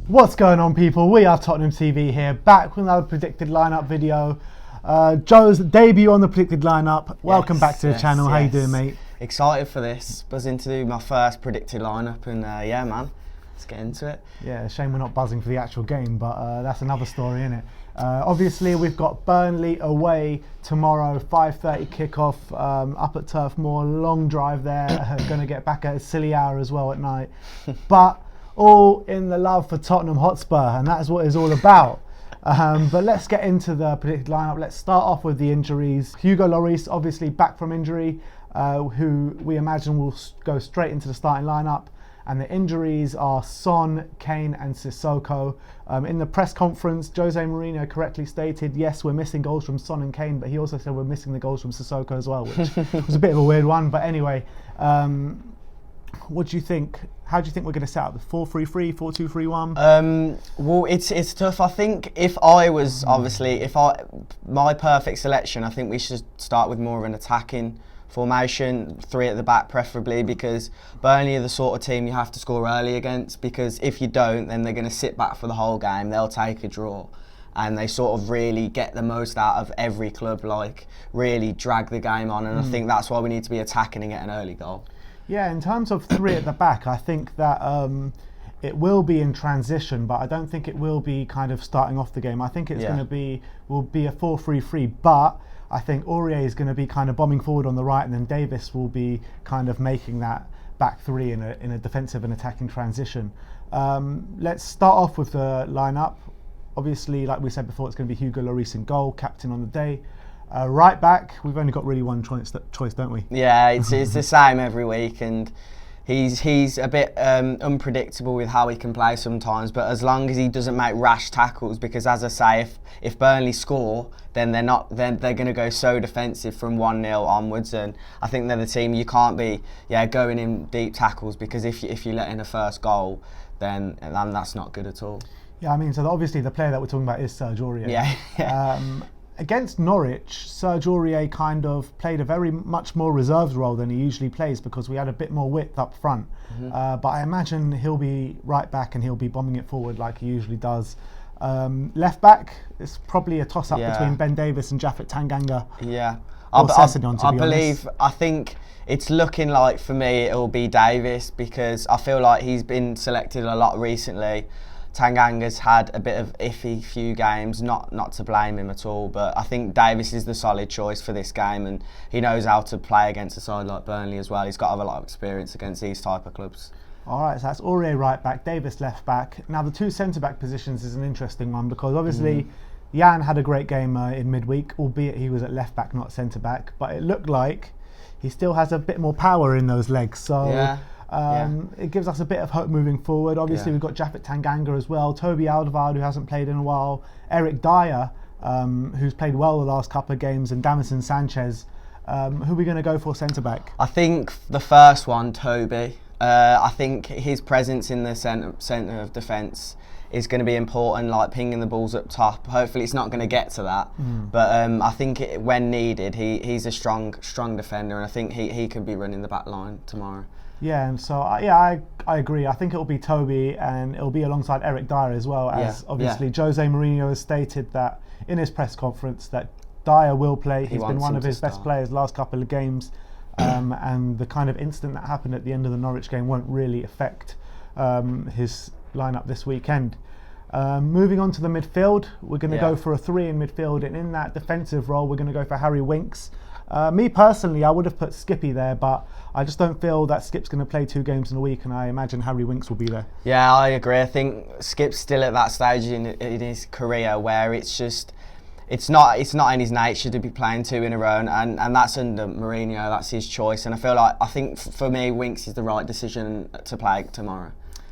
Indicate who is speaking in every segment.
Speaker 1: What's going on, people? We are Tottenham TV here, back with another predicted lineup video. Joe's debut on the predicted lineup. Welcome back to the channel. How you doing, mate?
Speaker 2: Excited for this. Buzzing to do my first predicted lineup, and yeah, man, let's get into it.
Speaker 1: Yeah, shame we're not buzzing for the actual game, but that's another story, isn't it? Obviously, we've got Burnley away tomorrow, 5:30 kickoff up at Turf Moor. Long drive there. Going to get back at a silly hour as well at night, but all in the love for Tottenham Hotspur, and that is what it's all about. But let's get into the predicted lineup. Let's start off with the injuries. Hugo Lloris, obviously back from injury, who we imagine will go straight into the starting lineup. And the injuries are Son, Kane and Sissoko. In the press conference, Jose Mourinho correctly stated, yes, we're missing goals from Son and Kane, but he also said we're missing the goals from Sissoko as well, which was a bit of a weird one. But anyway, what do you think? How do you think we're going to set up? 4-3-3, 4-2-3-1?
Speaker 2: Well, it's tough. I think if I was my perfect selection, I think we should start with more of an attacking formation, 3 at the back preferably, because Burnley are the sort of team you have to score early against, because if you don't, then they're going to sit back for the whole game. They'll take a draw, and they sort of really get the most out of every club, like really drag the game on, and I think that's why we need to be attacking and get an early goal.
Speaker 1: Yeah, in terms of 3 at the back, I think that it will be in transition, but I don't think it will be kind of starting off the game. I think it's will be a 4-3-3, but I think Aurier is going to be kind of bombing forward on the right, and then Davis will be kind of making that back 3 in a defensive and attacking transition. Let's start off with the lineup. Obviously, like we said before, it's going to be Hugo Lloris in goal, captain on the day. Right back, we've only got really one choice, don't we?
Speaker 2: Yeah, it's the same every week, and he's a bit unpredictable with how he can play sometimes. But as long as he doesn't make rash tackles, because as I say, if Burnley score, then they're going to go so defensive from 1-0 onwards, and I think they're the team you can't be going in deep tackles, because if you let in a first goal, then that's not good at all.
Speaker 1: Yeah, I mean, so obviously the player that we're talking about is Serge Aurier.
Speaker 2: Yeah.
Speaker 1: Against Norwich, Serge Aurier kind of played a very much more reserved role than he usually plays, because we had a bit more width up front. But I imagine he'll be right back and he'll be bombing it forward like he usually does. Left back, it's probably a toss-up between Ben Davis and Japhet Tanganga.
Speaker 2: Yeah,
Speaker 1: I
Speaker 2: think it's looking like, for me, it'll be Davis, because I feel like he's been selected a lot recently. Tanganga's had a bit of iffy few games, not to blame him at all, but I think Davis is the solid choice for this game, and he knows how to play against a side like Burnley as well. He's got a lot of experience against these type of clubs.
Speaker 1: Alright, so that's Aurier right back, Davis left back. Now the 2 centre-back positions is an interesting one, because obviously Jan had a great game in midweek, albeit he was at left back, not centre-back, but it looked like he still has a bit more power in those legs, so it gives us a bit of hope moving forward. Obviously, we've got Japhet Tanganga as well, Toby Alderweireld, who hasn't played in a while, Eric Dyer, who's played well the last couple of games, and Davinson Sanchez. Who are we going to go for centre-back?
Speaker 2: I think the first one, Toby. I think his presence in the centre of defence is going to be important, like pinging the balls up top. Hopefully it's not going to get to that, but I think when needed, he's a strong defender, and I think he could be running the back line tomorrow.
Speaker 1: Yeah, and so I agree. I think it'll be Toby, and it'll be alongside Eric Dyer as well, as obviously Jose Mourinho has stated that in his press conference that Dyer will play. He's been one of his best players last couple of games, and the kind of incident that happened at the end of the Norwich game won't really affect his lineup this weekend. Moving on to the midfield, we're going to go for a 3 in midfield, and in that defensive role we're going to go for Harry Winks. Me personally, I would have put Skippy there, but I just don't feel that Skip's going to play 2 games in a week, and I imagine Harry Winks will be there. Yeah,
Speaker 2: I agree. I think Skip's still at that stage in his career where it's not in his nature to be playing 2 in a row, and that's under Mourinho. That's his choice, and I think for me, Winks is the right decision to play tomorrow.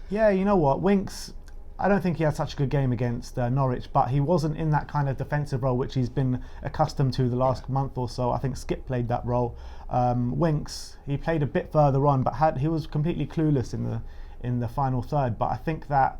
Speaker 1: Yeah, you know what, Winks, I don't think he had such a good game against Norwich, but he wasn't in that kind of defensive role which he's been accustomed to the last month or so. I think Skip played that role. Winks, he played a bit further on, but he was completely clueless in the final third. But I think that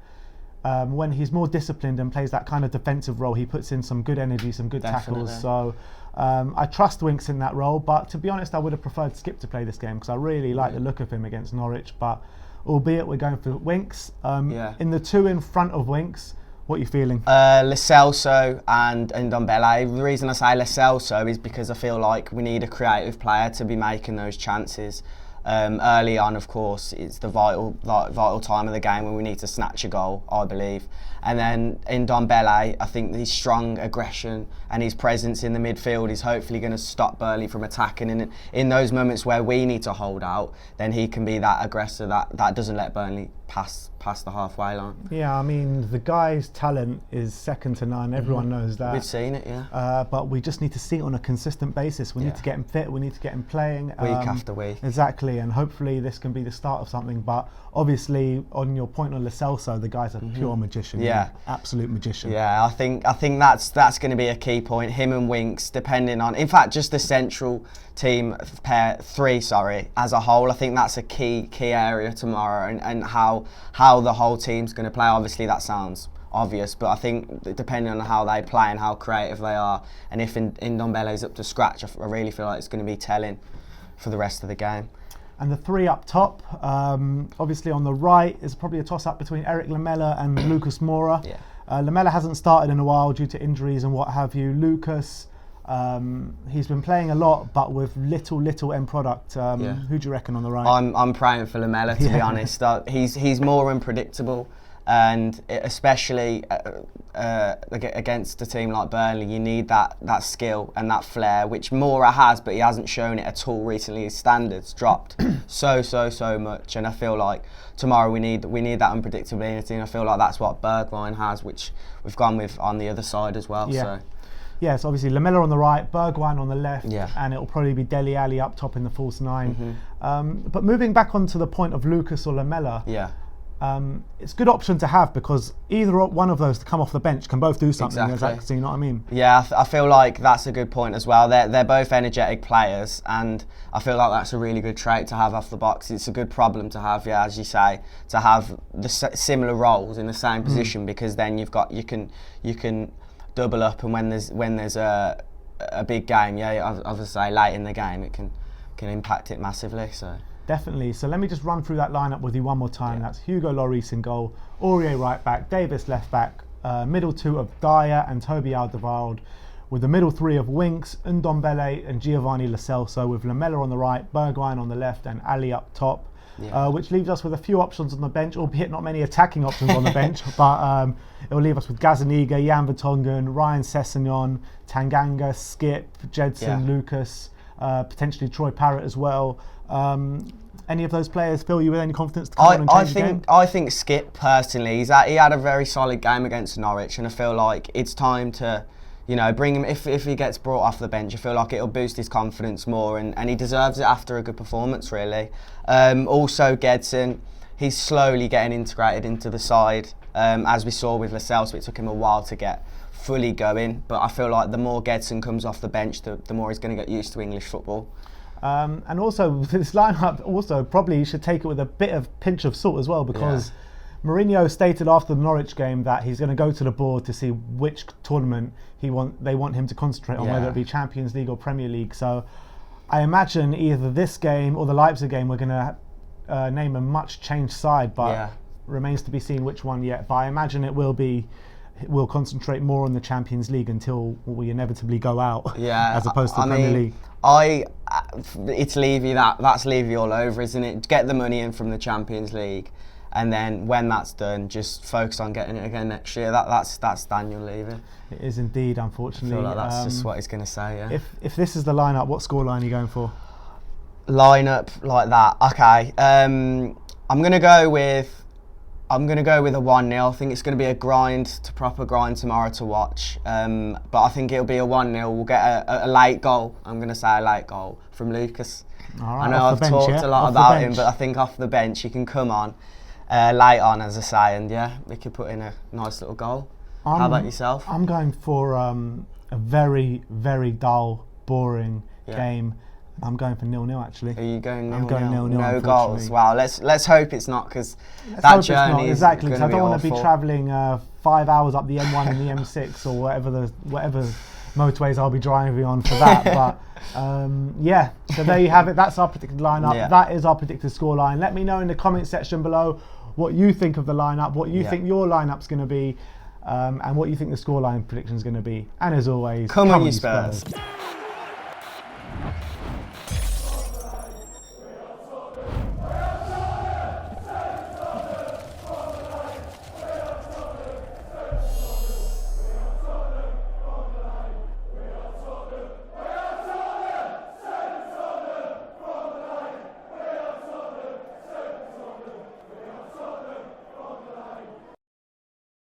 Speaker 1: when he's more disciplined and plays that kind of defensive role, he puts in some good energy, some good tackles. So I trust Winks in that role. But to be honest, I would have preferred Skip to play this game because I really like the look of him against Norwich. But albeit we're going for Winks. In the two in front of Winks, what are you feeling?
Speaker 2: Lo Celso and Ndombele. The reason I say Lo Celso is because I feel like we need a creative player to be making those chances. Early on, of course, it's the vital time of the game when we need to snatch a goal, I believe. And then in Ndombele, I think his strong aggression and his presence in the midfield is hopefully going to stop Burnley from attacking. And in those moments where we need to hold out, then he can be that aggressor that doesn't let Burnley pass the halfway line.
Speaker 1: Yeah, I mean, the guy's talent is second to none. Everyone knows that.
Speaker 2: We've seen it, yeah.
Speaker 1: But we just need to see it on a consistent basis. We need to get him fit. We need to get him playing.
Speaker 2: Week after week.
Speaker 1: Exactly, and hopefully this can be the start of something. But obviously, on your point on Lo Celso, the guy's a pure magician.
Speaker 2: Yeah.
Speaker 1: Absolute magician.
Speaker 2: Yeah, I think that's going to be a key point. Him and Winks, depending on, in fact, just the central team three, as a whole. I think that's a key area tomorrow, and how the whole team's going to play. Obviously, that sounds obvious, but I think depending on how they play and how creative they are, and if Ndombele's up to scratch, I really feel like it's going to be telling for the rest of the game.
Speaker 1: And the three up top, obviously on the right is probably a toss-up between Eric Lamela and Lucas Moura.
Speaker 2: Yeah.
Speaker 1: Lamela hasn't started in a while due to injuries and what have you. Lucas, he's been playing a lot, but with little end product. Who do you reckon on the right?
Speaker 2: I'm praying for Lamela, to be honest. He's more unpredictable, and especially against a team like Burnley, you need that skill and that flair, which Moura has, but he hasn't shown it at all recently. His standards dropped so much, and I feel like tomorrow we need that unpredictability, and I feel like that's what Bergwijn has, which we've gone with on the other side as well.
Speaker 1: Yeah.
Speaker 2: So.
Speaker 1: Yes, obviously Lamela on the right, Bergwijn on the left, and it'll probably be Dele Alli up top in the false nine. But moving back onto the point of Lucas or Lamela, it's a good option to have because either one of those to come off the bench can both do something. Exactly, you know what I mean?
Speaker 2: Yeah, I feel like that's a good point as well. They're both energetic players, and I feel like that's a really good trait to have off the box. It's a good problem to have, as you say, to have the similar roles in the same position, because then you can double up, and when there's a big game, obviously late in the game, it can impact it massively. So.
Speaker 1: Definitely. So let me just run through that lineup with you one more time. That's Hugo Lloris in goal, Aurier right back, Davis left back, middle two of Dyer and Toby Alderweireld, with the middle three of Winks, Ndombele and Giovanni Lo Celso, with Lamela on the right, Bergwijn on the left and Ali up top. Which leaves us with a few options on the bench, albeit not many attacking options on the bench, but it will leave us with Gazaniga, Jan Vertonghen, Ryan Sessegnon, Tanganga, Skip, Jedson, Lucas, potentially Troy Parrott as well. Any of those players fill you with any confidence to come on and change the game?
Speaker 2: I think Skip, personally, he had a very solid game against Norwich, and I feel like it's time to bring him. If he gets brought off the bench, I feel like it'll boost his confidence more, and he deserves it after a good performance, really. Also, Gedson, he's slowly getting integrated into the side. As we saw with Lo Celso, it took him a while to get fully going, but I feel like the more Gedson comes off the bench, the more he's going to get used to English football.
Speaker 1: And also, this lineup also probably you should take it with a bit of pinch of salt as well, because Mourinho stated after the Norwich game that he's going to go to the board to see which tournament they want him to concentrate on, whether it be Champions League or Premier League. So I imagine either this game or the Leipzig game we're going to name a much changed side, but remains to be seen which one yet. But I imagine we'll concentrate more on the Champions League until we inevitably go out, as opposed to Premier League.
Speaker 2: It's Levy, that's Levy all over, isn't it? Get the money in from the Champions League, and then when that's done, just focus on getting it again next year. That's Daniel Levy.
Speaker 1: It is indeed, unfortunately.
Speaker 2: I feel like that's just what he's going to say. Yeah.
Speaker 1: If this is the lineup, what scoreline are you going for?
Speaker 2: Lineup like that. Okay. I'm going to go with a 1-0. I think it's going to be a proper grind tomorrow to watch. But I think it'll be a 1-0. We'll get a late goal. I'm going to say a late goal from Lucas.
Speaker 1: All right,
Speaker 2: I know I've talked a lot about him, but I think off the bench he can come on late on, as I say, and we could put in a nice little goal. How about yourself?
Speaker 1: I'm going for a very, very dull, boring game. I'm going for 0-0 actually.
Speaker 2: Are you going 0-0?
Speaker 1: I'm going 0-0,
Speaker 2: No goals. Wow. Let's hope it's not, because that
Speaker 1: hope it's
Speaker 2: journey
Speaker 1: not,
Speaker 2: is
Speaker 1: exactly.
Speaker 2: going
Speaker 1: Because
Speaker 2: to
Speaker 1: I
Speaker 2: be
Speaker 1: don't want to be
Speaker 2: awful.
Speaker 1: travelling 5 hours up the M1 and the M6 or whatever motorways I'll be driving on for that. But yeah, so there you have it. That's our predicted lineup.
Speaker 2: Yeah.
Speaker 1: That is our predicted scoreline. Let me know in the comment section below what you think of the lineup, what you think your lineup's going to be, and what you think the scoreline prediction is going to be. And as always,
Speaker 2: Come on, you Spurs.